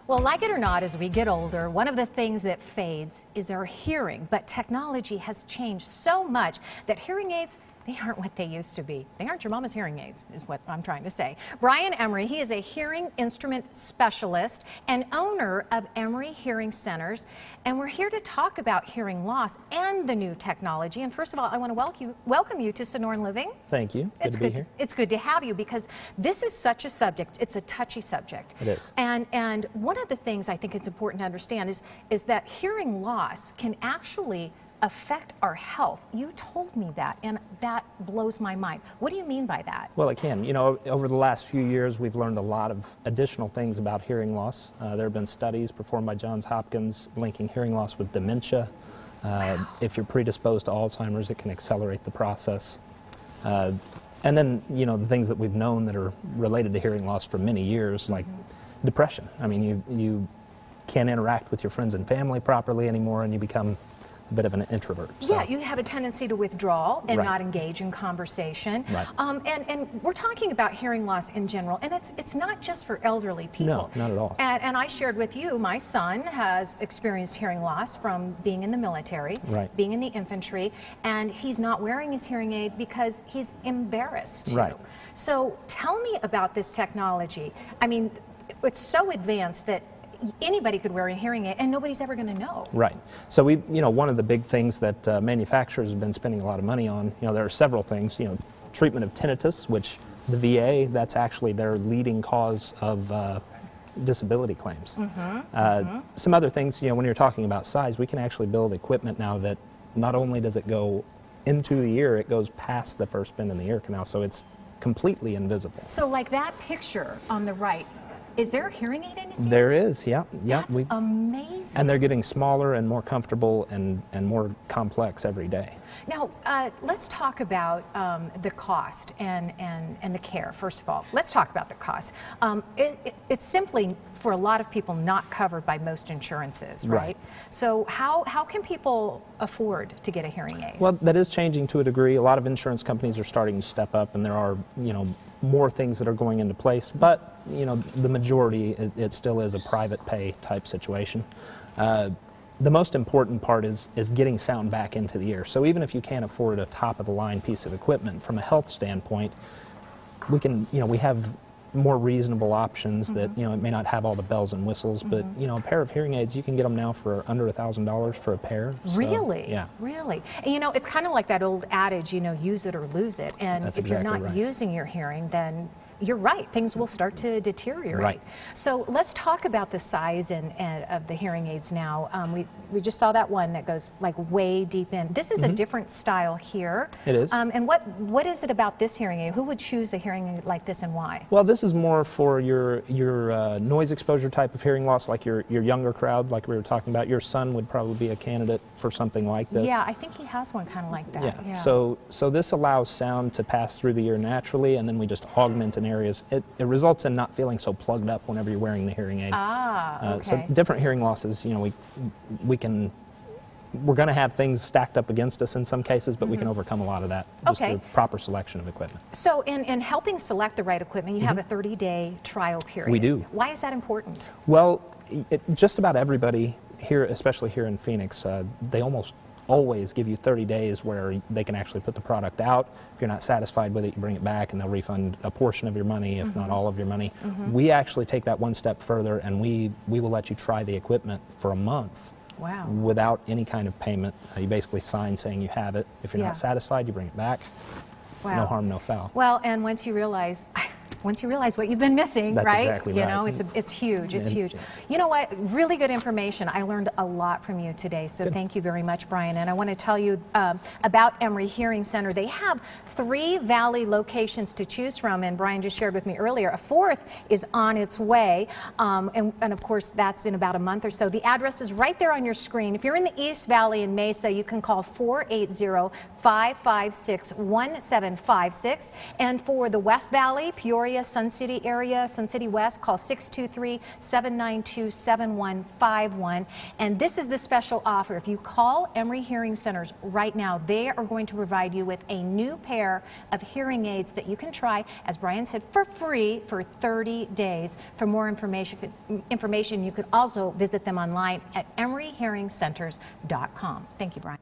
Well, like it or not, as we get older, one of the things that fades is our hearing. But technology has changed so much that hearing aids, they aren't what they used to be. They aren't your mama's hearing aids, is what I'm trying to say. Brian Emery, he is a hearing instrument specialist and owner of Emery Hearing Centers. And we're here to talk about hearing loss and the new technology. And first of all, I want to welcome you to Sonoran Living. Thank you. Good to be here. It's good to have you because this is such a subject. It's a touchy subject. It is. And one of the things I think it's important to understand is that hearing loss can actually affect our health. You told me that, and that blows my mind. What do you mean by that? Well, it can. You know, over the last few years, we've learned a lot of additional things about hearing loss. There have been studies performed by Johns Hopkins linking hearing loss with dementia. Wow. If you're predisposed to Alzheimer's, it can accelerate the process. And then, you know, the things that we've known that are related to hearing loss for many years, like depression. I mean, you can't interact with your friends and family properly anymore, and you become a bit of an introvert. So. Yeah, you have a tendency to withdraw and Right. not engage in conversation. Right. And we're talking about hearing loss in general, and it's not just for elderly people. No, not at all. And I shared with you, my son has experienced hearing loss from being in the military, Right. being in the infantry, and he's not wearing his hearing aid because he's embarrassed to. Right. So tell me about this technology. I mean, it's so advanced that anybody could wear a hearing aid and nobody's ever going to know. Right. So one of the big things that manufacturers have been spending a lot of money on, there are several things, treatment of tinnitus, which the VA, that's actually their leading cause of disability claims. Some other things, when you're talking about size, we can actually build equipment now that not only does it go into the ear, it goes past the first bend in the ear canal, so it's completely invisible. So like that picture on the right, is there a hearing aid in his ear? There is, yeah. That's amazing. And they're getting smaller and more comfortable and more complex every day. Now, let's talk about the cost and the care, first of all. Let's talk about the cost. It's simply, for a lot of people, not covered by most insurances, right? So how can people afford to get a hearing aid? Well, that is changing to a degree. A lot of insurance companies are starting to step up, and there are, more things that are going into place, but the majority, it still is a private pay type situation. The most important part is getting sound back into the ear. So even if you can't afford a top of the line piece of equipment, from a health standpoint, we can, we have more reasonable options that, it may not have all the bells and whistles, but, a pair of hearing aids, you can get them now for under $1,000 for a pair. So, really? yeah. Really? And, it's kind of like that old adage, use it or lose it. And That's if you're exactly not right. using your hearing, then you're right, things will start to deteriorate. Right. So let's talk about the size of the hearing aids now. We just saw that one that goes like way deep in. This is a different style here. It is. And what is it about this hearing aid? Who would choose a hearing aid like this and why? Well, this is more for your noise exposure type of hearing loss, like your younger crowd, like we were talking about. Your son would probably be a candidate for something like this. Yeah, I think he has one kind of like that. Yeah. So this allows sound to pass through the ear naturally, and then we just augment in areas. It results in not feeling so plugged up whenever you're wearing the hearing aid. Ah, okay. So different hearing losses, we're going to have things stacked up against us in some cases, but we can overcome a lot of that just through proper selection of equipment. So in helping select the right equipment, you have a 30-day trial period. We do. Why is that important? Well, just about everybody here, especially here in Phoenix, they almost always give you 30 days where they can actually put the product out. If you're not satisfied with it, you bring it back and they'll refund a portion of your money, if not all of your money. We actually take that one step further, and we will let you try the equipment for a month. Wow. Without any kind of payment. You basically sign saying you have it. If you're not satisfied, you bring it back. Wow. No harm, no foul. Well, and once you realize what you've been missing, That's right? exactly right. It's huge. It's huge. You know what? Really good information. I learned a lot from you today, so thank you very much, Brian. And I want to tell you about Emery Hearing Center. They have 3 Valley locations to choose from, and Brian just shared with me earlier, a 4th is on its way, and of course that's in about a month or so. The address is right there on your screen. If you're in the East Valley in Mesa, you can call 480-556-1756, and for the West Valley, Peoria, Peoria, Sun City area, Sun City West, call 623-792-7151. And this is the special offer. If you call Emery Hearing Centers right now, they are going to provide you with a new pair of hearing aids that you can try, as Brian said, for free for 30 days. For more information, you can also visit them online at emeryhearingcenters.com. Thank you, Brian.